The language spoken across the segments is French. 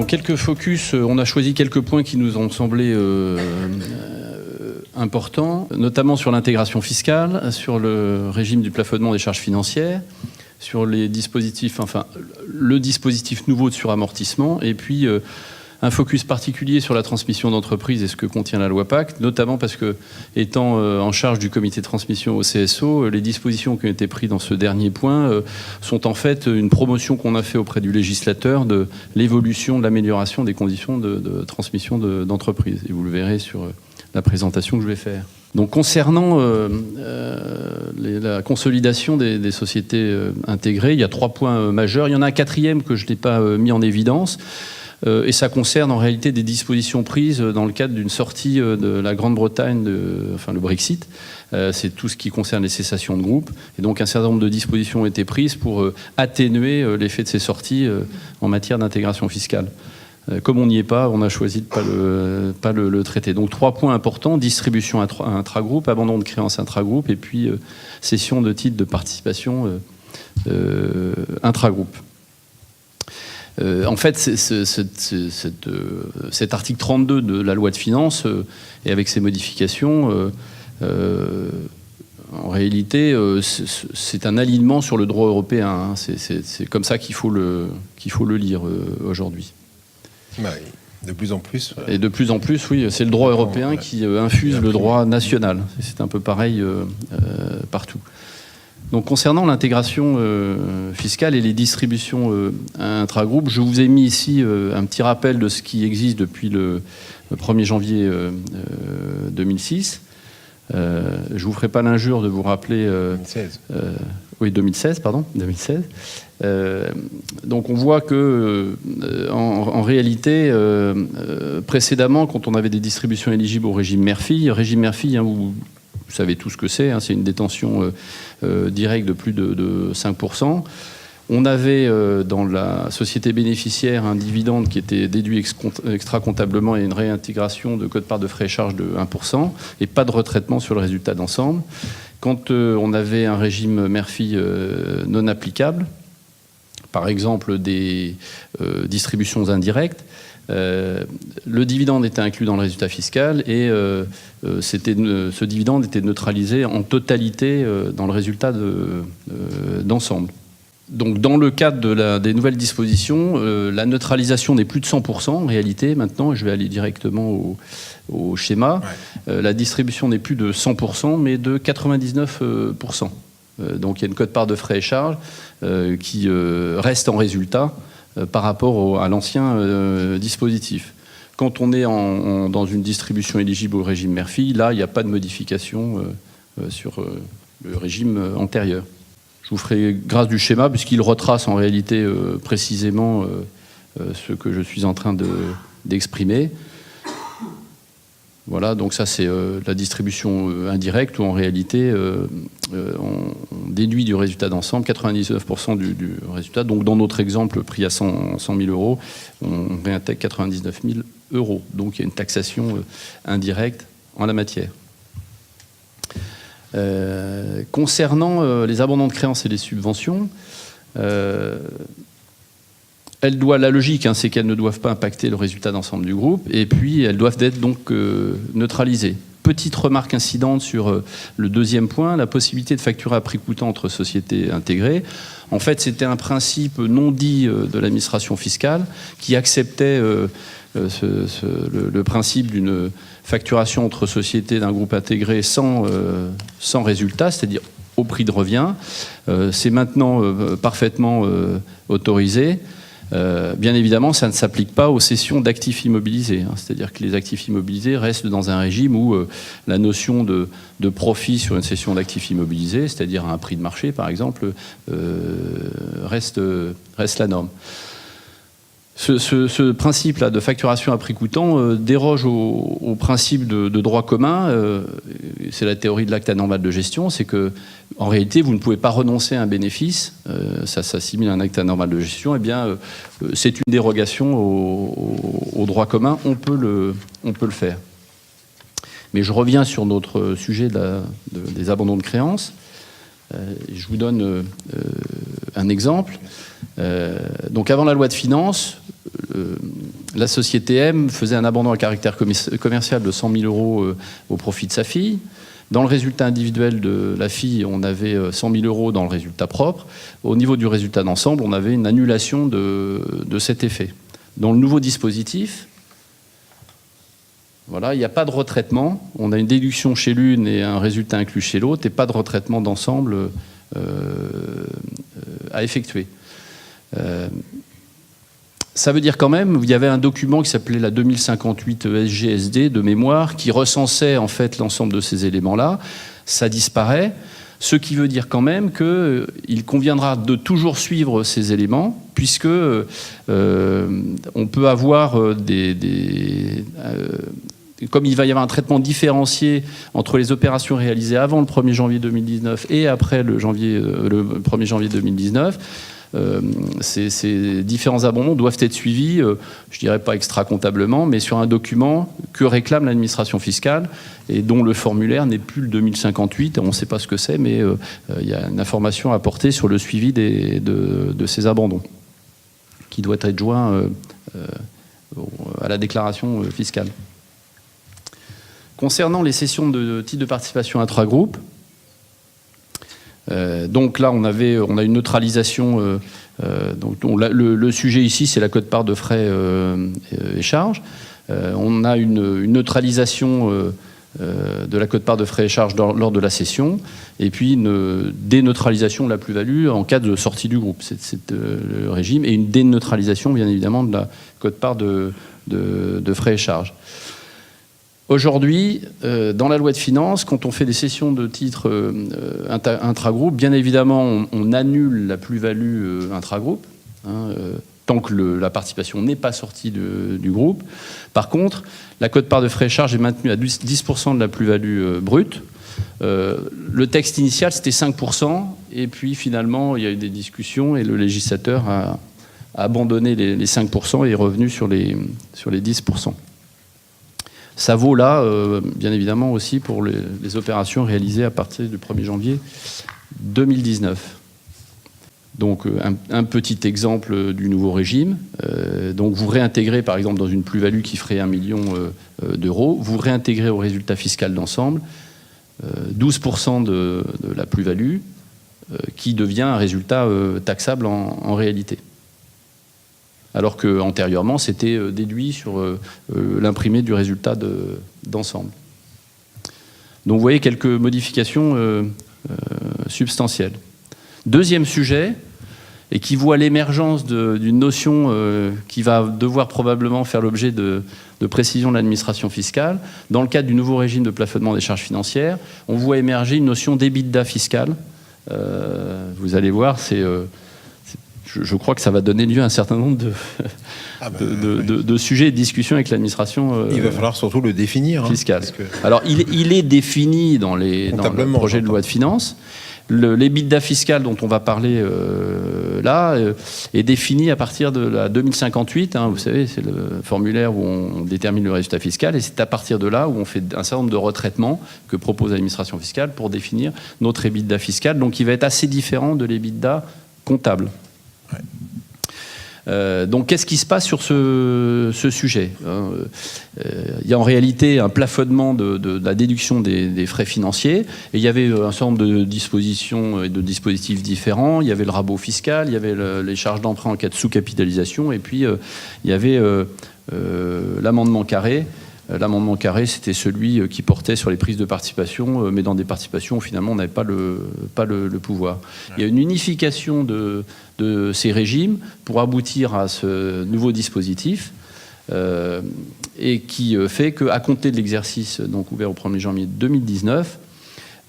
Donc quelques focus, on a choisi quelques points qui nous ont semblé importants, notamment sur l'intégration fiscale, sur le régime du plafonnement des charges financières, sur les dispositifs, enfin le dispositif nouveau de suramortissement, et puis un focus particulier sur la transmission d'entreprise et ce que contient la loi Pacte, notamment parce que, étant en charge du comité de transmission au CSO, les dispositions qui ont été prises dans ce dernier point sont en fait une promotion qu'on a fait auprès du législateur de l'évolution, de l'amélioration des conditions de transmission d'entreprise. Et vous le verrez sur la présentation que je vais faire. Donc concernant la consolidation des sociétés intégrées, il y a 3 points majeurs. Il y en a un 4e que je n'ai pas mis en évidence. Et ça concerne en réalité des dispositions prises dans le cadre d'une sortie de la Grande-Bretagne, enfin le Brexit. C'est tout ce qui concerne les cessations de groupe. Et donc un certain nombre de dispositions ont été prises pour atténuer l'effet de ces sorties en matière d'intégration fiscale. Comme on n'y est pas, on a choisi de pas le traiter. Donc 3 points importants: distribution intragroupe, abandon de créances intragroupe, et puis cession de titres de participation intragroupe. En fait, cet article 32 de la loi de finances, et avec ses modifications, en réalité, c'est un alignement sur le droit européen. C'est comme ça qu'il faut le lire aujourd'hui. Bah, de plus en plus. Et de plus en plus, oui, c'est le droit européen qui infuse le droit national. C'est un peu pareil partout. Donc concernant l'intégration fiscale et les distributions intragroupes, je vous ai mis ici un petit rappel de ce qui existe depuis le 1er janvier 2006. Je ne vous ferai pas l'injure de vous rappeler... 2016. Oui, 2016, pardon. 2016. Donc on voit que, en réalité, précédemment, quand on avait des distributions éligibles au régime mère-fille, vous savez tout ce que c'est, c'est une détention directe de plus de 5%. On avait dans la société bénéficiaire un dividende qui était déduit extra-comptablement et une réintégration de quote-part de frais et charges de 1% et pas de retraitement sur le résultat d'ensemble. Quand on avait un régime mère-fille non applicable, par exemple des distributions indirectes, le dividende était inclus dans le résultat fiscal et ce dividende était neutralisé en totalité dans le résultat d'ensemble. Donc dans le cadre des nouvelles dispositions, la neutralisation n'est plus de 100% en réalité. Maintenant, je vais aller directement au schéma. Ouais. La distribution n'est plus de 100%, mais de 99%. Donc il y a une quote-part de frais et charges qui reste en résultat par rapport à l'ancien dispositif. Quand on est dans une distribution éligible au régime mère-fille, là, il n'y a pas de modification sur le régime antérieur. Je vous ferai grâce du schéma, puisqu'il retrace en réalité précisément ce que je suis en train d'exprimer. Voilà, donc ça c'est la distribution indirecte, où en réalité on déduit du résultat d'ensemble 99% du résultat. Donc dans notre exemple pris à 100 000 €, on réintègre 99 000 €. Donc il y a une taxation indirecte en la matière. Concernant les abandons de créances et les subventions, la logique, c'est qu'elles ne doivent pas impacter le résultat d'ensemble du groupe, et puis elles doivent être donc neutralisées. Petite remarque incidente sur le 2e point, la possibilité de facturer à prix coûtant entre sociétés intégrées. En fait, c'était un principe non dit de l'administration fiscale qui acceptait le principe d'une facturation entre sociétés d'un groupe intégré sans résultat, c'est-à-dire au prix de revient. C'est maintenant parfaitement autorisé. Bien évidemment, ça ne s'applique pas aux cessions d'actifs immobilisés. C'est-à-dire que les actifs immobilisés restent dans un régime où la notion de profit sur une cession d'actifs immobilisés, c'est-à-dire à un prix de marché par exemple, reste la norme. Ce principe-là de facturation à prix coûtant déroge au principe de droit commun. C'est la théorie de l'acte anormal de gestion. C'est que, en réalité, vous ne pouvez pas renoncer à un bénéfice. Ça s'assimile à un acte anormal de gestion. Eh bien, c'est une dérogation au droit commun. On peut le faire. Mais je reviens sur notre sujet des abandons de créances. Je vous donne un exemple. Donc avant la loi de finances, la société M faisait un abandon à caractère commercial de 100 000 euros au profit de sa fille. Dans le résultat individuel de la fille, on avait 100 000 euros dans le résultat propre. Au niveau du résultat d'ensemble, on avait une annulation de cet effet. Dans le nouveau dispositif, voilà, il n'y a pas de retraitement. On a une déduction chez l'une et un résultat inclus chez l'autre, et pas de retraitement d'ensemble à effectuer. Ça veut dire quand même, il y avait un document qui s'appelait la 2058 SGSD de mémoire qui recensait en fait l'ensemble de ces éléments-là. Ça disparaît, ce qui veut dire quand même qu'il conviendra de toujours suivre ces éléments, puisque on peut avoir comme il va y avoir un traitement différencié entre les opérations réalisées avant le 1er janvier 2019 et après le 1er janvier 2019, ces différents abandons doivent être suivis, je dirais pas extra-comptablement, mais sur un document que réclame l'administration fiscale et dont le formulaire n'est plus le 2058. On ne sait pas ce que c'est, mais il y a une information à apporter sur le suivi de ces abandons qui doit être joint à la déclaration fiscale. Concernant les cessions de titres de participation intragroupe, donc là, on a une neutralisation. Le sujet ici, c'est la quote-part de frais et charges. On a une neutralisation de la quote-part de frais et charges lors de la cession, et puis une déneutralisation de la plus-value en cas de sortie du groupe. C'est le régime, et une déneutralisation, bien évidemment, de la quote-part de frais et charges. Aujourd'hui, dans la loi de finances, quand on fait des cessions de titres intragroupe, bien évidemment, on annule la plus-value intragroupe, tant que la participation n'est pas sortie du groupe. Par contre, la quote-part de frais et charges est maintenue à 10% de la plus-value brute. Le texte initial, c'était 5%, et puis finalement, il y a eu des discussions, et le législateur a abandonné les 5% et est revenu sur les 10%. Ça vaut là, bien évidemment, aussi pour les opérations réalisées à partir du 1er janvier 2019. Donc, un petit exemple du nouveau régime. Donc, vous réintégrez, par exemple, dans une plus-value qui ferait 1 million d'euros, vous réintégrez au résultat fiscal d'ensemble 12% de la plus-value qui devient un résultat taxable en réalité. Alors qu'antérieurement, c'était déduit sur l'imprimé du résultat d'ensemble. Donc vous voyez quelques modifications substantielles. Deuxième sujet, et qui voit l'émergence d'une notion qui va devoir probablement faire l'objet de précision de l'administration fiscale. Dans le cadre du nouveau régime de plafonnement des charges financières, on voit émerger une notion d'EBITDA fiscal. Vous allez voir, je crois que ça va donner lieu à un certain nombre de sujets et de discussions avec l'administration il va falloir surtout le définir fiscale. Alors, il est défini dans le projet de loi de finances. L'EBITDA fiscal dont on va parler là est défini à partir de la 2058. Vous savez, c'est le formulaire où on détermine le résultat fiscal, et c'est à partir de là où on fait un certain nombre de retraitements que propose l'administration fiscale pour définir notre EBITDA fiscal. Donc, il va être assez différent de l'EBITDA comptable. Donc, qu'est-ce qui se passe sur ce sujet ? Il y a en réalité un plafonnement de la déduction des frais financiers, et il y avait un certain nombre de dispositions et de dispositifs différents. Il y avait le rabot fiscal, il y avait les charges d'emprunt en cas de sous-capitalisation, et puis il y avait l'amendement carré. L'amendement carré, c'était celui qui portait sur les prises de participation, mais dans des participations où finalement on n'avait pas le pouvoir. Il y a une unification de ces régimes pour aboutir à ce nouveau dispositif, et qui fait qu'à compter de l'exercice donc ouvert au 1er janvier 2019,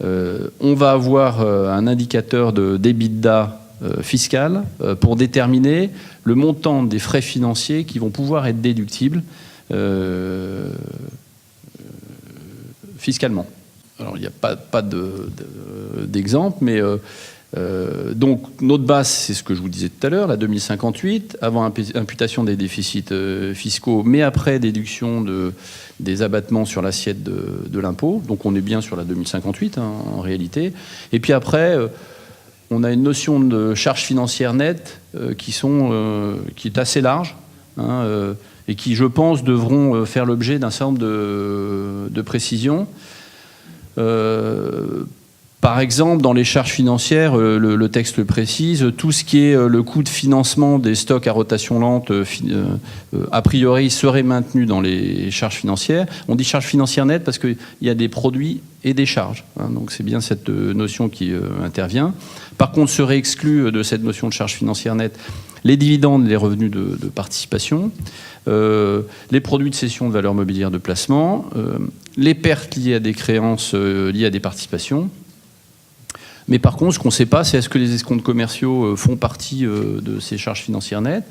on va avoir un indicateur d'EBITDA fiscal pour déterminer le montant des frais financiers qui vont pouvoir être déductibles fiscalement. Alors, il n'y a pas d'exemple, mais donc notre base, c'est ce que je vous disais tout à l'heure, la 2058, avant imputation des déficits fiscaux, mais après déduction des abattements sur l'assiette de l'impôt. Donc on est bien sur la 2058 en réalité. Et puis après, on a une notion de charges financières nettes qui est assez large, et et qui, je pense, devront faire l'objet d'un certain nombre de précisions. Par exemple, dans les charges financières, le texte le précise, tout ce qui est le coût de financement des stocks à rotation lente, a priori, serait maintenu dans les charges financières. On dit charges financières nettes parce qu'il y a des produits et des charges. Donc c'est bien cette notion qui intervient. Par contre, serait exclu de cette notion de charges financières nettes les dividendes, les revenus de participation, les produits de cession de valeurs mobilières de placement, les pertes liées à des créances liées à des participations. Mais par contre, ce qu'on ne sait pas, c'est est-ce que les escomptes commerciaux font partie de ces charges financières nettes ?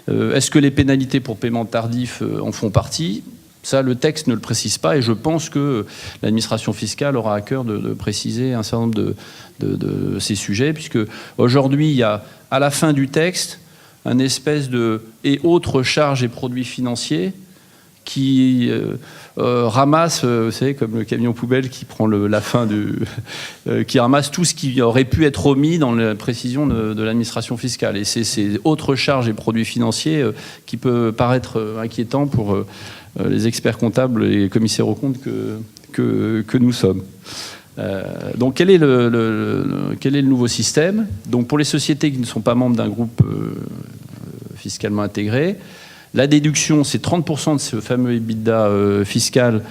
Est-ce que les pénalités pour paiement tardif en font partie ? Ça, le texte ne le précise pas, et je pense que l'administration fiscale aura à cœur de préciser un certain nombre de ces sujets, puisque aujourd'hui, il y a à la fin du texte un espèce de « et autres charges et produits financiers » qui ramasse, vous savez, comme le camion poubelle qui prend la fin qui ramasse tout ce qui aurait pu être omis dans la précision de l'administration fiscale. Et c'est ces autres charges et produits financiers qui peut paraître inquiétant pour les experts comptables et commissaires aux comptes que nous sommes. Donc quel est le nouveau système ? Donc pour les sociétés qui ne sont pas membres d'un groupe fiscalement intégré, la déduction, c'est 30% de ce fameux EBITDA fiscal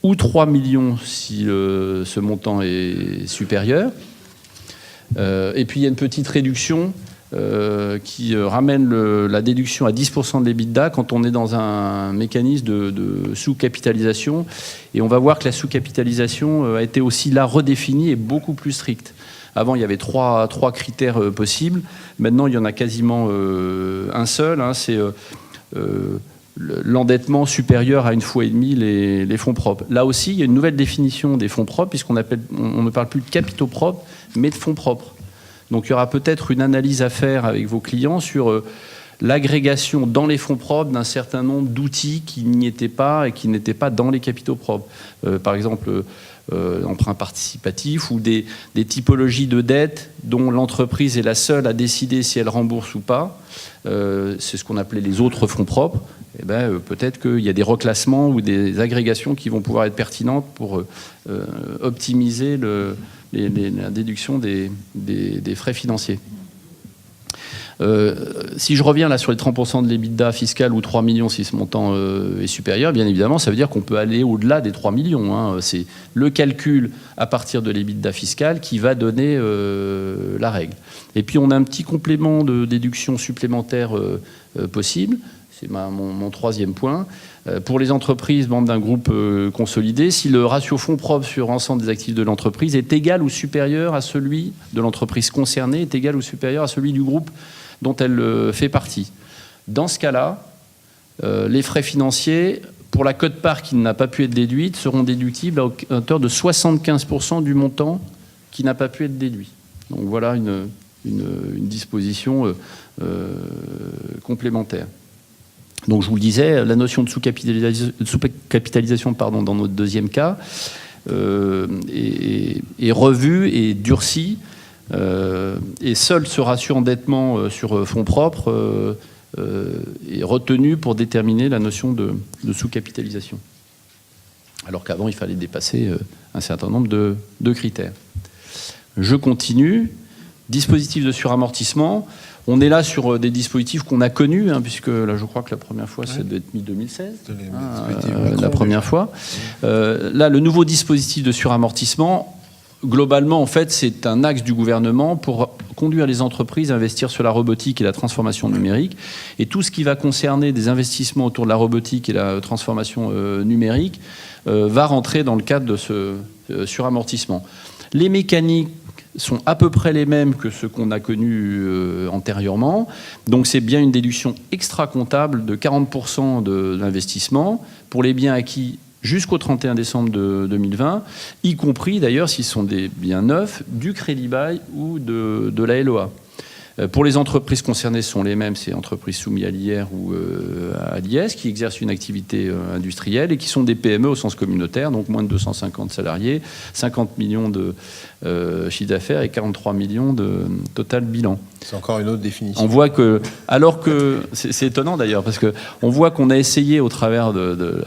ou 3 millions si ce montant est supérieur. Et puis il y a une petite réduction qui ramène la déduction à 10% de l'EBITDA quand on est dans un mécanisme de sous-capitalisation. Et on va voir que la sous-capitalisation a été aussi là redéfinie et beaucoup plus stricte. Avant, il y avait trois critères possibles. Maintenant, il y en a quasiment un seul. C'est l'endettement supérieur à 1,5 fois les fonds propres. Là aussi, il y a une nouvelle définition des fonds propres, puisqu'on ne parle plus de capitaux propres, mais de fonds propres. Donc il y aura peut-être une analyse à faire avec vos clients sur l'agrégation dans les fonds propres d'un certain nombre d'outils qui n'y étaient pas et qui n'étaient pas dans les capitaux propres. Par exemple, emprunt participatif ou des typologies de dettes dont l'entreprise est la seule à décider si elle rembourse ou pas. C'est ce qu'on appelait les autres fonds propres. Eh ben, peut-être qu'il y a des reclassements ou des agrégations qui vont pouvoir être pertinentes pour optimiser la déduction des frais financiers. Si je reviens là sur les 30% de l'EBITDA fiscal ou 3 millions si ce montant est supérieur, bien évidemment, ça veut dire qu'on peut aller au-delà des 3 millions. C'est le calcul à partir de l'EBITDA fiscal qui va donner la règle. Et puis on a un petit complément de déduction supplémentaire possible. C'est mon troisième point. Pour les entreprises membres d'un groupe consolidé, si le ratio fonds propres sur l'ensemble des actifs de l'entreprise est égal ou supérieur à celui de l'entreprise concernée, est égal ou supérieur à celui du groupe dont elle fait partie. Dans ce cas-là, les frais financiers, pour la quote-part qui n'a pas pu être déduite, seront déductibles à hauteur de 75% du montant qui n'a pas pu être déduit. Donc voilà une disposition complémentaire. Donc je vous le disais, la notion de sous-capitalisation dans notre deuxième cas est revue et durcie, et seul ce ratio endettement sur fonds propres est retenu pour déterminer la notion de sous-capitalisation. Alors qu'avant, il fallait dépasser un certain nombre de critères. Je continue. Dispositif de suramortissement. On est là sur des dispositifs qu'on a connus, puisque là, je crois que la première fois, c'est d'être mis 2016. La première fois. Là, le nouveau dispositif de suramortissement, globalement, en fait, c'est un axe du gouvernement pour conduire les entreprises à investir sur la robotique et la transformation numérique. Et tout ce qui va concerner des investissements autour de la robotique et la transformation numérique va rentrer dans le cadre de ce suramortissement. Les mécaniques sont à peu près les mêmes que ceux qu'on a connus antérieurement. Donc c'est bien une déduction extra-comptable de 40% de l'investissement pour les biens acquis jusqu'au 31 décembre 2020, y compris d'ailleurs s'ils sont des biens neufs, du crédit bail ou de la LOA. Pour les entreprises concernées, ce sont les mêmes, c'est entreprises soumises à l'IR ou à l'IS, qui exercent une activité industrielle et qui sont des PME au sens communautaire, donc moins de 250 salariés, 50 millions de chiffre d'affaires et 43 millions de total bilan. C'est encore une autre définition. On voit que, alors que, c'est étonnant d'ailleurs, parce qu'on voit qu'on a essayé au travers de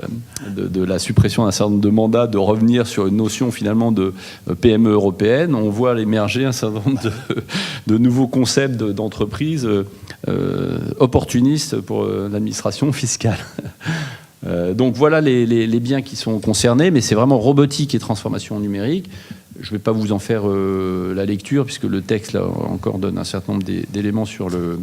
la suppression d'un certain nombre de mandats de revenir sur une notion finalement de PME européenne. On voit émerger un certain nombre de nouveaux concepts d'entreprise opportunistes pour l'administration fiscale. Donc voilà les biens qui sont concernés, mais c'est vraiment robotique et transformation numérique. Je ne vais pas vous en faire la lecture, puisque le texte là, encore donne un certain nombre d'éléments sur le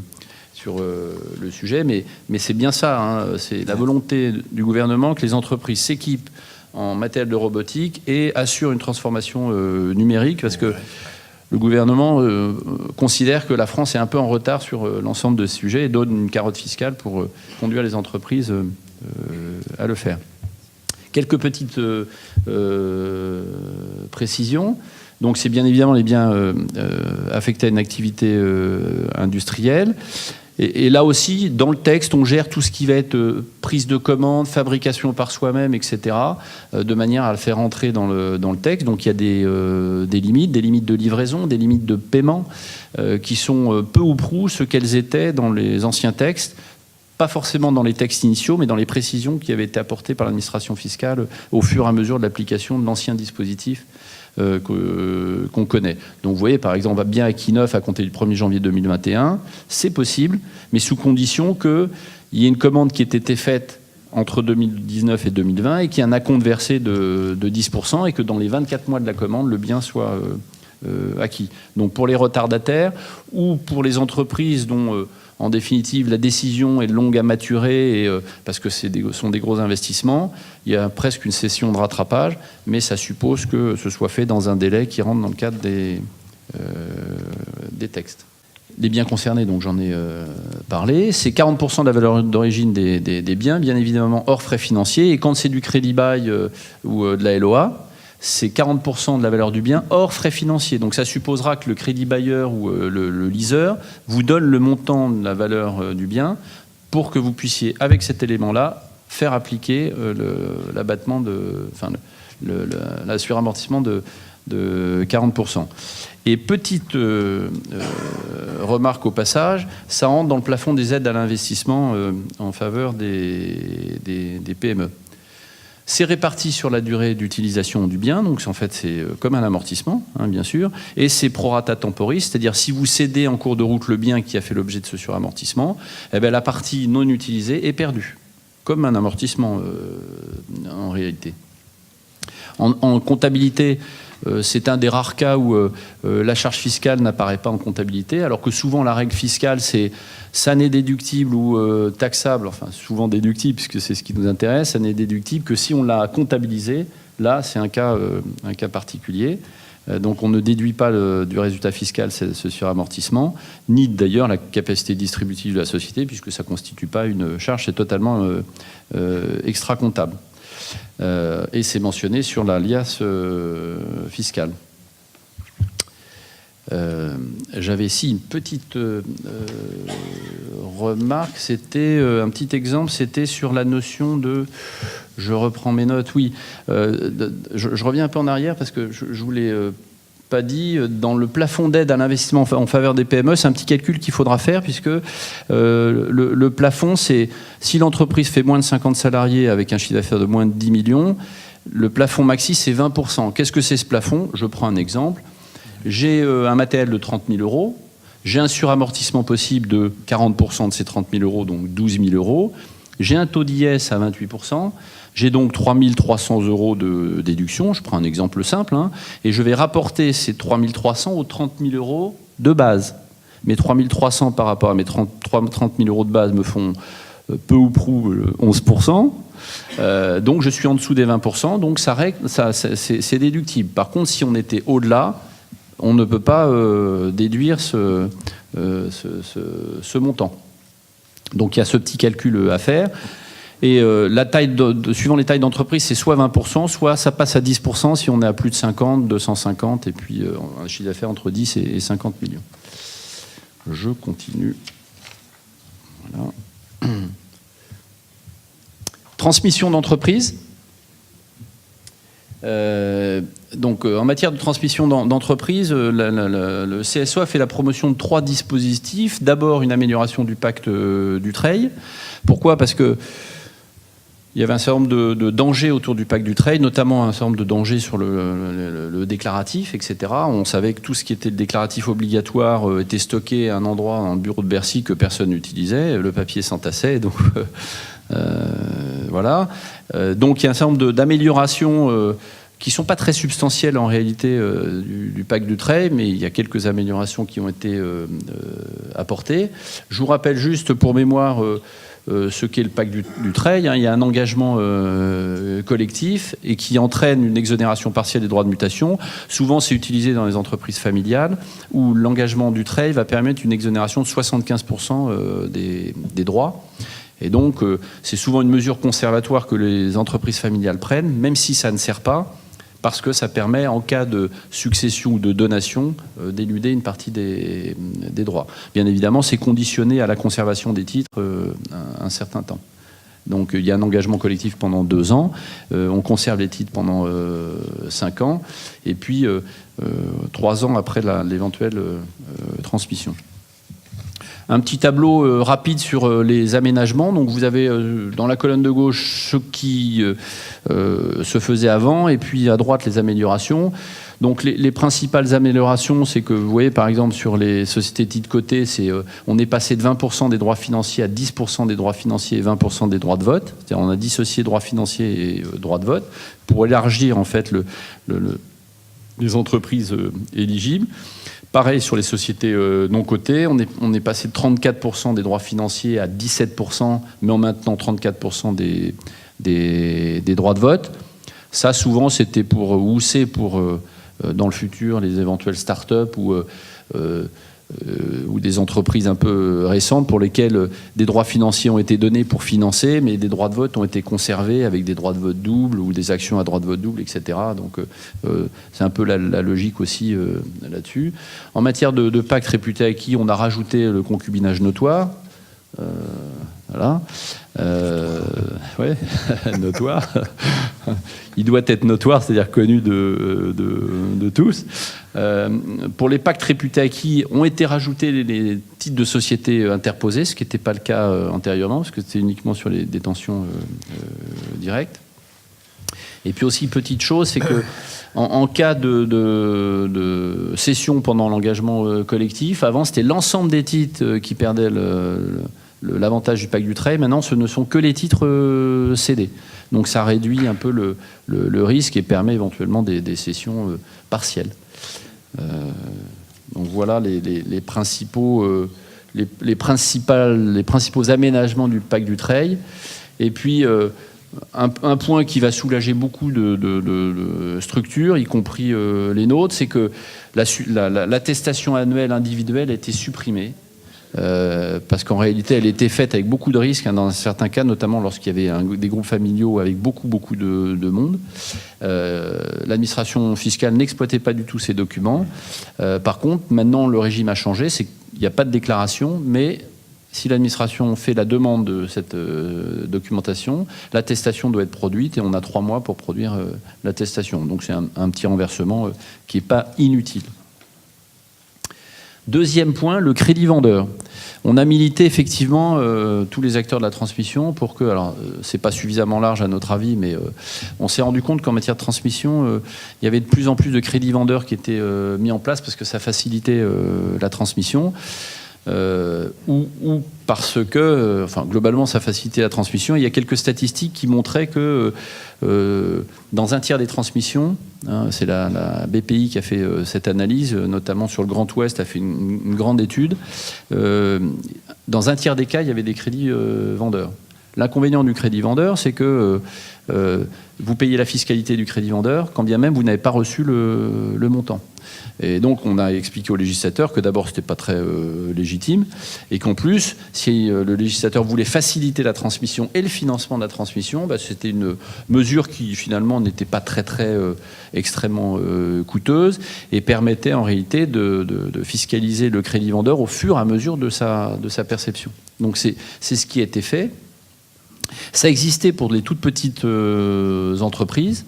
sujet, mais c'est bien ça, hein, c'est la volonté du gouvernement que les entreprises s'équipent en matériel de robotique et assurent une transformation numérique, parce que le gouvernement considère que la France est un peu en retard sur l'ensemble de ces sujets et donne une carotte fiscale pour conduire les entreprises à le faire. Quelques petites précisions. Donc, c'est bien évidemment les biens affectés à une activité industrielle. Et là aussi, dans le texte, on gère tout ce qui va être prise de commande, fabrication par soi-même, etc., de manière à le faire entrer dans le texte. Donc, il y a des limites de livraison, des limites de paiement, qui sont peu ou prou ce qu'elles étaient dans les anciens textes. Pas forcément dans les textes initiaux, mais dans les précisions qui avaient été apportées par l'administration fiscale au fur et à mesure de l'application de l'ancien dispositif qu'on connaît. Donc vous voyez, par exemple, un bien acquis neuf à compter du 1er janvier 2021, c'est possible, mais sous condition qu'il y ait une commande qui ait été faite entre 2019 et 2020 et qu'il y ait un acompte versé de 10% et que dans les 24 mois de la commande, le bien soit acquis. Donc pour les retardataires ou pour les entreprises dont... en définitive, la décision est longue à maturer parce que ce sont des gros investissements. Il y a presque une session de rattrapage, mais ça suppose que ce soit fait dans un délai qui rentre dans le cadre des textes. Les biens concernés, donc j'en ai parlé, c'est 40% de la valeur d'origine des biens, bien évidemment hors frais financiers. Et quand c'est du crédit bail ou de la LOA, c'est 40% de la valeur du bien hors frais financiers. Donc ça supposera que le crédit bailleur ou le leaseur vous donne le montant de la valeur du bien pour que vous puissiez, avec cet élément-là, faire appliquer l'abattement la suramortissement de 40%. Et petite remarque au passage, ça rentre dans le plafond des aides à l'investissement en faveur des PME. C'est réparti sur la durée d'utilisation du bien, donc en fait c'est comme un amortissement, hein, bien sûr, et c'est prorata temporis, c'est-à-dire si vous cédez en cours de route le bien qui a fait l'objet de ce suramortissement, eh bien, la partie non utilisée est perdue, comme un amortissement en réalité. En comptabilité, c'est un des rares cas où la charge fiscale n'apparaît pas en comptabilité, alors que souvent la règle fiscale c'est ça n'est déductible ou taxable, enfin souvent déductible puisque c'est ce qui nous intéresse, ça n'est déductible que si on l'a comptabilisé. Là, c'est un cas particulier. Donc on ne déduit pas du résultat fiscal ce suramortissement, ni d'ailleurs la capacité distributive de la société, puisque ça ne constitue pas une charge, c'est totalement extra-comptable. Et c'est mentionné sur la liasse fiscale. J'avais ici une petite remarque, c'était un petit exemple, c'était sur la notion de... Je reprends mes notes, oui. Je reviens un peu en arrière parce que je vous l'ai pas dit. Dans le plafond d'aide à l'investissement en faveur des PME, c'est un petit calcul qu'il faudra faire puisque le plafond, c'est si l'entreprise fait moins de 50 salariés avec un chiffre d'affaires de moins de 10 millions, le plafond maxi, c'est 20%. Qu'est-ce que c'est ce plafond? Je prends un exemple. J'ai un matériel de 30 000 euros, j'ai un suramortissement possible de 40% de ces 30 000 euros, donc 12 000 euros. J'ai un taux d'IS à 28%, j'ai donc 3 300 euros de déduction, je prends un exemple simple, hein, et je vais rapporter ces 3 300 aux 30 000 euros de base. Mes 3 300 par rapport à mes 30 000 euros de base me font peu ou prou 11%. Donc je suis en dessous des 20%, donc c'est déductible. Par contre, si on était au-delà, on ne peut pas déduire ce montant. Donc il y a ce petit calcul à faire. Et la taille suivant les tailles d'entreprise, c'est soit 20%, soit ça passe à 10% si on est à plus de 50, 250, et puis un chiffre d'affaires entre 10 et 50 millions. Je continue. Voilà. Transmission d'entreprise. Donc, en matière de transmission d'entreprise, le CSO a fait la promotion de 3 dispositifs. D'abord, une amélioration du pacte Dutreil. Pourquoi ? Parce que il y avait un certain nombre de dangers autour du pacte Dutreil, notamment un certain nombre de dangers sur le déclaratif, etc. On savait que tout ce qui était le déclaratif obligatoire était stocké à un endroit dans le bureau de Bercy que personne n'utilisait. Le papier s'entassait, donc voilà. Donc il y a un certain nombre d'améliorations qui ne sont pas très substantielles en réalité du pacte Dutreil, mais il y a quelques améliorations qui ont été apportées. Je vous rappelle juste pour mémoire ce qu'est le pacte Dutreil. Il y a un engagement collectif et qui entraîne une exonération partielle des droits de mutation. Souvent, c'est utilisé dans les entreprises familiales où l'engagement Dutreil va permettre une exonération de 75% des droits. Et donc, c'est souvent une mesure conservatoire que les entreprises familiales prennent, même si ça ne sert pas, parce que ça permet, en cas de succession ou de donation, d'éluder une partie des droits. Bien évidemment, c'est conditionné à la conservation des titres un certain temps. Donc, il y a un engagement collectif pendant 2 ans, on conserve les titres pendant 5 ans, et puis 3 ans après l'éventuelle transmission. Un petit tableau rapide sur les aménagements. Donc vous avez dans la colonne de gauche ce qui se faisait avant et puis à droite les améliorations. Donc les principales améliorations, c'est que vous voyez par exemple sur les sociétés titres cotés, on est passé de 20% des droits financiers à 10% des droits financiers et 20% des droits de vote. C'est-à-dire on a dissocié droits financiers et droits de vote pour élargir en fait les entreprises éligibles. Pareil sur les sociétés non cotées, on est passé de 34% des droits financiers à 17%, mais en maintenant 34% des droits de vote. Ça, souvent, c'était pour dans le futur, les éventuelles start-up ou des entreprises un peu récentes pour lesquelles des droits financiers ont été donnés pour financer, mais des droits de vote ont été conservés avec des droits de vote doubles ou des actions à droit de vote double, etc. Donc c'est un peu la logique aussi là-dessus. En matière de pacte réputé acquis, on a rajouté le concubinage notoire. Voilà. Ouais, notoire. Il doit être notoire, c'est-à-dire connu de tous. Pour les pactes réputés acquis, ont été rajoutés les titres de société interposés, ce qui n'était pas le cas antérieurement, parce que c'était uniquement sur les détentions directes. Et puis aussi, petite chose, c'est que en cas de cession pendant l'engagement collectif, avant, c'était l'ensemble des titres qui perdaient l'avantage du pacte Dutreil. Maintenant, ce ne sont que les titres cédés. Donc ça réduit un peu le risque et permet éventuellement des cessions partielles. Donc voilà les principaux aménagements du pacte Dutreil. Et puis un point qui va soulager beaucoup de structures, y compris les nôtres, c'est que l'attestation annuelle individuelle a été supprimée. Parce qu'en réalité, elle était faite avec beaucoup de risques, dans certains cas, notamment lorsqu'il y avait des groupes familiaux avec beaucoup de monde. L'administration fiscale n'exploitait pas du tout ces documents. Par contre, maintenant, le régime a changé, c'est qu'il n'y a pas de déclaration, mais si l'administration fait la demande de cette documentation, l'attestation doit être produite et on a 3 mois pour produire l'attestation. Donc c'est un petit renversement qui n'est pas inutile. Deuxième point, le crédit vendeur. On a milité effectivement tous les acteurs de la transmission pour que, alors c'est pas suffisamment large à notre avis, mais on s'est rendu compte qu'en matière de transmission, il y avait de plus en plus de crédits vendeurs qui étaient mis en place parce que ça facilitait la transmission. Ou parce que, enfin, globalement, ça facilitait la transmission. Il y a quelques statistiques qui montraient que dans un tiers des transmissions, c'est la BPI qui a fait cette analyse, notamment sur le Grand Ouest, a fait une grande étude. Dans un tiers des cas, il y avait des crédits vendeurs. L'inconvénient du crédit vendeur, c'est que vous payez la fiscalité du crédit vendeur, quand bien même vous n'avez pas reçu le montant. Et donc on a expliqué aux législateurs que d'abord c'était pas très légitime et qu'en plus si le législateur voulait faciliter la transmission et le financement de la transmission, c'était une mesure qui finalement n'était pas très extrêmement coûteuse et permettait en réalité de fiscaliser le crédit vendeur au fur et à mesure de sa perception. Donc c'est ce qui a été fait. Ça existait pour les toutes petites entreprises.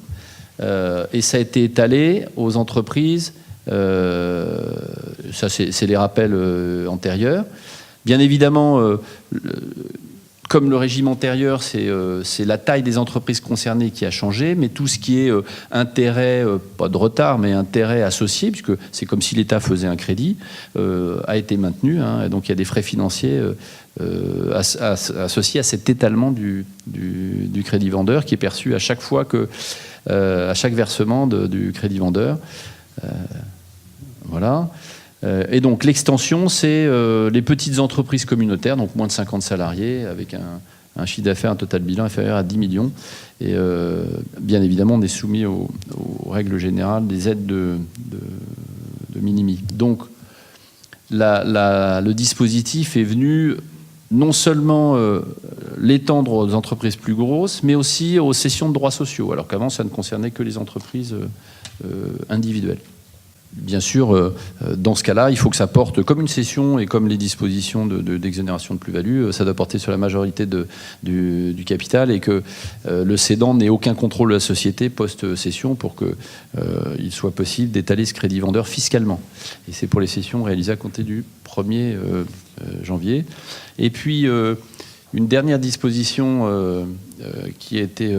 Et ça a été étalé aux entreprises. Ça, c'est les rappels antérieurs. Bien évidemment, comme le régime antérieur, c'est la taille des entreprises concernées qui a changé, mais tout ce qui est intérêt, pas de retard, mais intérêt associé, puisque c'est comme si l'État faisait un crédit, a été maintenu. Et donc il y a des frais financiers associés à cet étalement du crédit vendeur qui est perçu à chaque fois à chaque versement du crédit vendeur. Voilà. Et donc l'extension, c'est les petites entreprises communautaires, donc moins de 50 salariés, avec un chiffre d'affaires, un total bilan inférieur à 10 millions. Et bien évidemment, on est soumis aux règles générales des aides de minimis. Donc le dispositif est venu non seulement l'étendre aux entreprises plus grosses, mais aussi aux cessions de droits sociaux, alors qu'avant, ça ne concernait que les entreprises individuelles. Bien sûr, dans ce cas-là, il faut que ça porte, comme une cession et comme les dispositions d'exonération de plus-value, ça doit porter sur la majorité du capital et que le cédant n'ait aucun contrôle de la société post-cession pour qu'il soit possible d'étaler ce crédit vendeur fiscalement. Et c'est pour les cessions réalisées à compter du 1er janvier. Et puis, une dernière disposition qui a été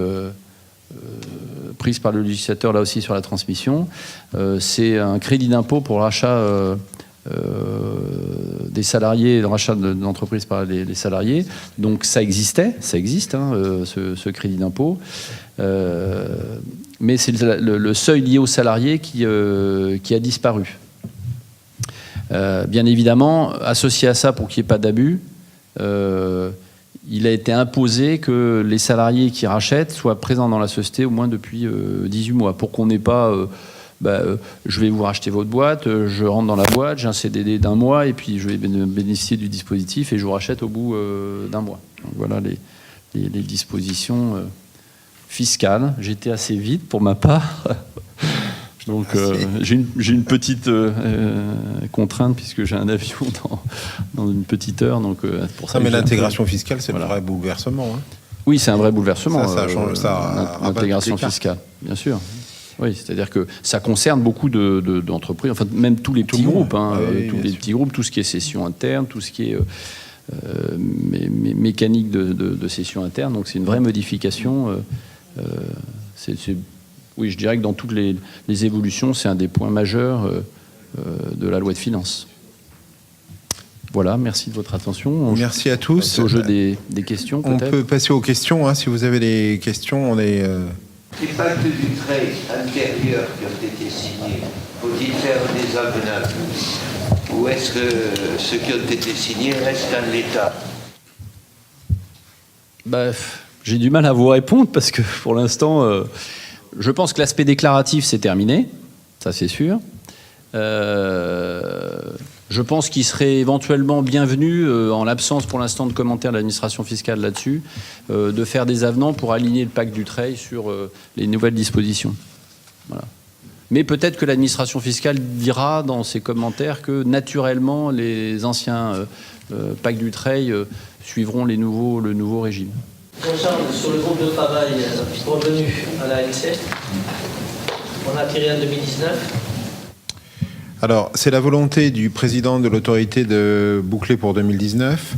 prise par le législateur là aussi sur la transmission, c'est un crédit d'impôt pour l'achat des salariés, le rachat d'entreprises par les salariés. Donc ça existe, ce crédit d'impôt, mais c'est le seuil lié aux salariés qui a disparu. Bien évidemment, associé à ça, pour qu'il n'y ait pas d'abus, il a été imposé que les salariés qui rachètent soient présents dans la société au moins depuis 18 mois, pour qu'on n'ait pas je vais vous racheter votre boîte, je rentre dans la boîte, j'ai un CDD d'1 mois et puis je vais bénéficier du dispositif et je vous rachète au bout d'1 mois. Donc voilà les dispositions fiscales. J'étais assez vite pour ma part. Donc j'ai une petite contrainte puisque j'ai un avion dans une petite heure. Donc, pour ça, mais l'intégration fiscale, c'est un vrai bouleversement. Hein. Oui, c'est un vrai bouleversement. Ça change l'intégration fiscale, bien sûr. Oui, c'est-à-dire que ça concerne beaucoup d'entreprises, enfin même tous les petits groupes, tous les petits groupes, tout ce qui est cession interne, tout ce qui est mécanique de cession interne. Donc c'est une vraie modification. Oui, je dirais que dans toutes les évolutions, c'est un des points majeurs de la loi de finances. Voilà, merci de votre attention. Merci à tous. Au jeu des questions, peut-être. On peut passer aux questions. Si vous avez des questions, on est... Les pactes du trade antérieurs qui ont été signés, faut-il faire des avenants? Ou est-ce que ceux qui ont été signés restent en l'état? J'ai du mal à vous répondre parce que pour l'instant... je pense que l'aspect déclaratif, c'est terminé, ça c'est sûr. Je pense qu'il serait éventuellement bienvenu, en l'absence pour l'instant de commentaires de l'administration fiscale là-dessus, de faire des avenants pour aligner le pacte du trade sur les nouvelles dispositions. Voilà. Mais peut-être que l'administration fiscale dira dans ses commentaires que naturellement les anciens pactes du trade suivront le nouveau régime. Sur le groupe de travail revenu à la l'ANC, on a tiré en 2019. Alors, c'est la volonté du président de l'autorité de boucler pour 2019.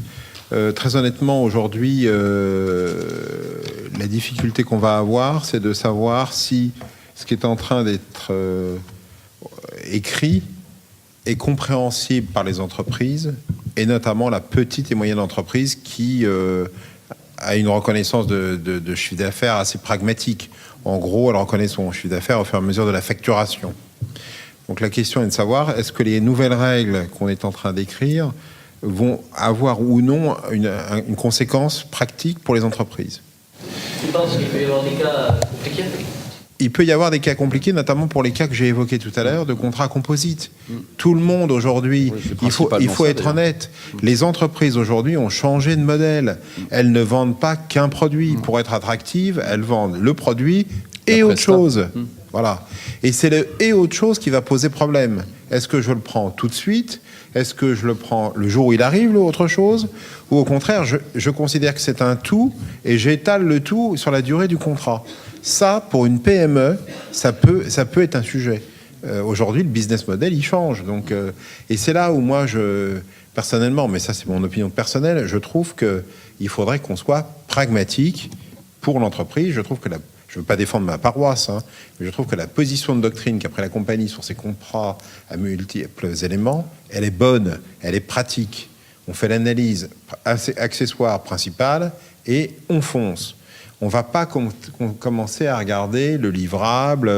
Très honnêtement, aujourd'hui, la difficulté qu'on va avoir, c'est de savoir si ce qui est en train d'être écrit est compréhensible par les entreprises, et notamment la petite et moyenne entreprise qui... a une reconnaissance de chiffre d'affaires assez pragmatique. En gros, elle reconnaît son chiffre d'affaires au fur et à mesure de la facturation. Donc la question est de savoir, est-ce que les nouvelles règles qu'on est en train d'écrire vont avoir ou non une conséquence pratique pour les entreprises? Tu penses qu'il peut y avoir des cas compliqués? Il peut y avoir des cas compliqués, notamment pour les cas que j'ai évoqués tout à l'heure, de contrats composites. Tout le monde aujourd'hui, il faut être honnête, les entreprises aujourd'hui ont changé de modèle. Elles ne vendent pas qu'un produit. Pour être attractives, elles vendent le produit et autre chose. Voilà. Et c'est le et autre chose qui va poser problème. Est-ce que je le prends tout de suite? Est-ce que je le prends le jour où il arrive, autre chose? Ou au contraire, je considère que c'est un tout et j'étale le tout sur la durée du contrat. Ça, pour une PME, ça peut être un sujet. Aujourd'hui, le business model, il change. Donc, et c'est là où moi, personnellement, mais ça c'est mon opinion personnelle, je trouve qu'il faudrait qu'on soit pragmatique pour l'entreprise. Je trouve que je ne veux pas défendre ma paroisse, hein, mais je trouve que la position de doctrine qu'a pris la compagnie sur ses contrats à multiples éléments, elle est bonne, elle est pratique. On fait l'analyse accessoire principale et on fonce. On ne va pas commencer à regarder le livrable,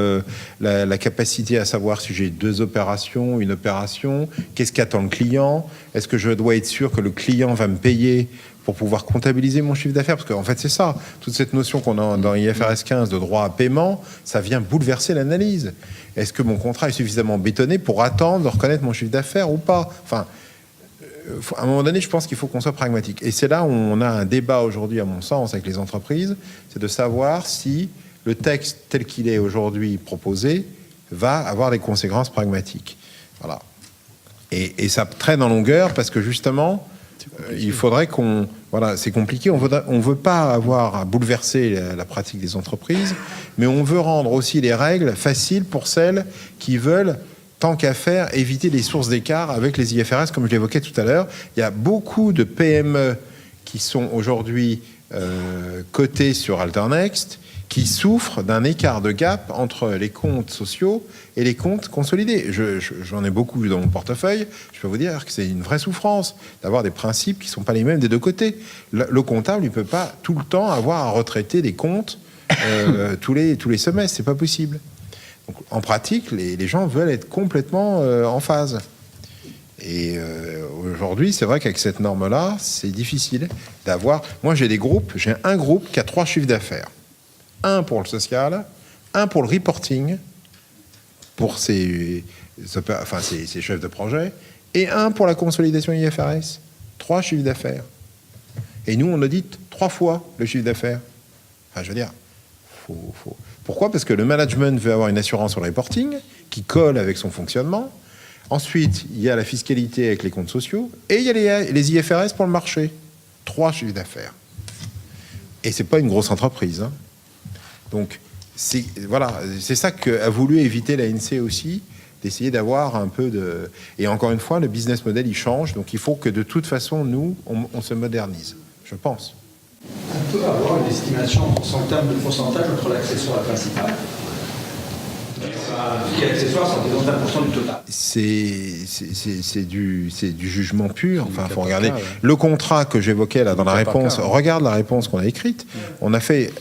la capacité à savoir si j'ai 2 opérations, une opération, qu'est-ce qu'attend le client, est-ce que je dois être sûr que le client va me payer pour pouvoir comptabiliser mon chiffre d'affaires, parce qu'en fait c'est ça, toute cette notion qu'on a dans IFRS 15 de droit à paiement, ça vient bouleverser l'analyse. Est-ce que mon contrat est suffisamment bétonné pour attendre de reconnaître mon chiffre d'affaires ou pas? Enfin, à un moment donné, je pense qu'il faut qu'on soit pragmatique. Et c'est là où on a un débat aujourd'hui, à mon sens, avec les entreprises, c'est de savoir si le texte tel qu'il est aujourd'hui proposé va avoir des conséquences pragmatiques. Voilà. Et ça traîne en longueur parce que justement, il faudrait qu'on... Voilà, c'est compliqué. On veut pas avoir à bouleverser la pratique des entreprises, mais on veut rendre aussi les règles faciles pour celles qui veulent, tant qu'à faire, éviter les sources d'écart avec les IFRS, comme je l'évoquais tout à l'heure. Il y a beaucoup de PME qui sont aujourd'hui cotées sur Alternext, qui souffrent d'un écart de gap entre les comptes sociaux et les comptes consolidés. J'en ai beaucoup vu dans mon portefeuille. Je peux vous dire que c'est une vraie souffrance d'avoir des principes qui ne sont pas les mêmes des deux côtés. Le comptable, il ne peut pas tout le temps avoir à retraiter des comptes tous les semestres. C'est pas possible. Donc, en pratique, les gens veulent être complètement en phase. Et aujourd'hui, c'est vrai qu'avec cette norme-là, c'est difficile d'avoir... Moi, j'ai un groupe qui a 3 chiffres d'affaires. Un pour le social, un pour le reporting, pour ses chefs de projet, et un pour la consolidation IFRS. 3 chiffres d'affaires. Et nous, on audite 3 fois le chiffre d'affaires. Enfin, je veux dire, pourquoi? Parce que le management veut avoir une assurance sur le reporting qui colle avec son fonctionnement. Ensuite, il y a la fiscalité avec les comptes sociaux, et il y a les IFRS pour le marché. 3 chiffres d'affaires. Et c'est pas une grosse entreprise, hein. Donc, c'est ça qu'a voulu éviter l'ANC aussi, d'essayer d'avoir un peu de... Et encore une fois, le business model, il change, donc il faut que de toute façon, nous, on se modernise, je pense. On peut avoir une estimation en termes de pourcentage entre l'accessoire et la principale. L'accessoire, ça représente 1% du total. C'est du jugement pur. Enfin, il faut regarder. Le contrat que j'évoquais là dans la réponse, regarde la réponse qu'on a écrite. On a fait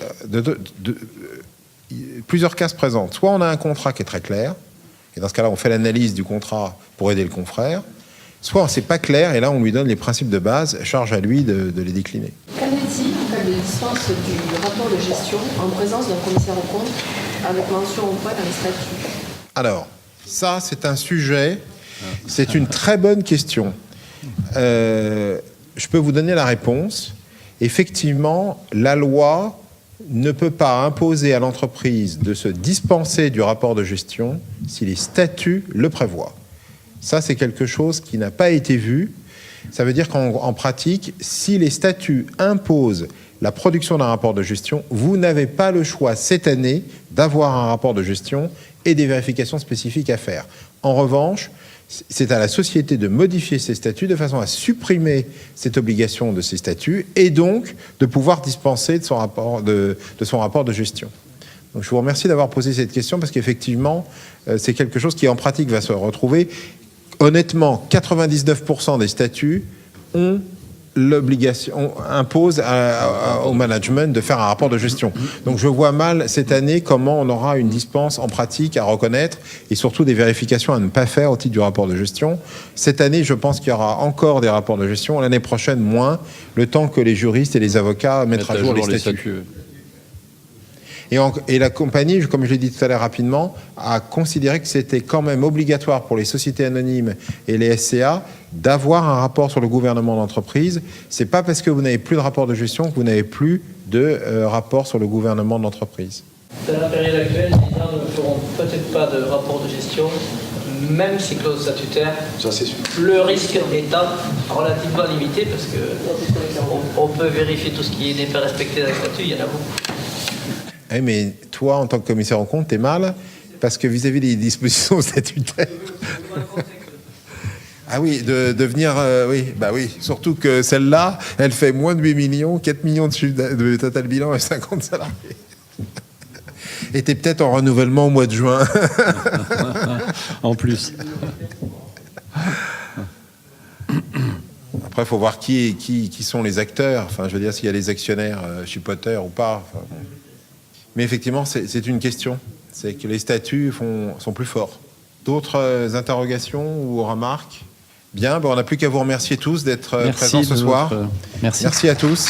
plusieurs cas se présentent. Soit on a un contrat qui est très clair, et dans ce cas-là, on fait l'analyse du contrat pour aider le confrère. Soit c'est pas clair, et là, on lui donne les principes de base, charge à lui de les décliner. Qu'en est-il en cas de licence du rapport de gestion en présence d'un commissaire aux comptes avec mention ou pas dans les statuts? Alors, ça, c'est un sujet, c'est une très bonne question. Je peux vous donner la réponse. Effectivement, la loi ne peut pas imposer à l'entreprise de se dispenser du rapport de gestion si les statuts le prévoient. Ça, c'est quelque chose qui n'a pas été vu. Ça veut dire qu'en pratique, si les statuts imposent la production d'un rapport de gestion, vous n'avez pas le choix cette année d'avoir un rapport de gestion et des vérifications spécifiques à faire. En revanche, c'est à la société de modifier ses statuts de façon à supprimer cette obligation de ses statuts et donc de pouvoir dispenser de son rapport de gestion. Donc je vous remercie d'avoir posé cette question parce qu'effectivement, c'est quelque chose qui en pratique va se retrouver. Honnêtement, 99% des statuts ont l'obligation, impose au management de faire un rapport de gestion. Donc je vois mal cette année comment on aura une dispense en pratique à reconnaître et surtout des vérifications à ne pas faire au titre du rapport de gestion. Cette année, je pense qu'il y aura encore des rapports de gestion. L'année prochaine, moins, le temps que les juristes et les avocats mettent à jour les statuts. Et la compagnie, comme je l'ai dit tout à l'heure rapidement, a considéré que c'était quand même obligatoire pour les sociétés anonymes et les SCA d'avoir un rapport sur le gouvernement d'entreprise. C'est pas parce que vous n'avez plus de rapport de gestion que vous n'avez plus de rapport sur le gouvernement de l'entreprise. Dans la période actuelle, les gens ne feront peut-être pas de rapport de gestion, même si clause statutaire, Ça, c'est sûr. le risque étant relativement limité parce que on peut vérifier tout ce qui n'est pas respecté dans les statuts, il y en a beaucoup. Eh, mais toi, en tant que commissaire aux comptes, t'es mal parce que vis-à-vis des dispositions statutaires. Ah oui, de venir, oui, bah oui. Surtout que celle-là, elle fait moins de 8 millions, 4 millions de total bilan et 50 salariés. Et t'es peut-être en renouvellement au mois de juin. En plus. Après, il faut voir qui sont les acteurs. Enfin, je veux dire, s'il y a les actionnaires chipoteurs ou pas. Enfin, bon. Mais effectivement, c'est une question. C'est que les statuts sont plus forts. D'autres interrogations ou remarques? Bien, ben on n'a plus qu'à vous remercier tous d'être présents ce soir. Merci. Merci à tous.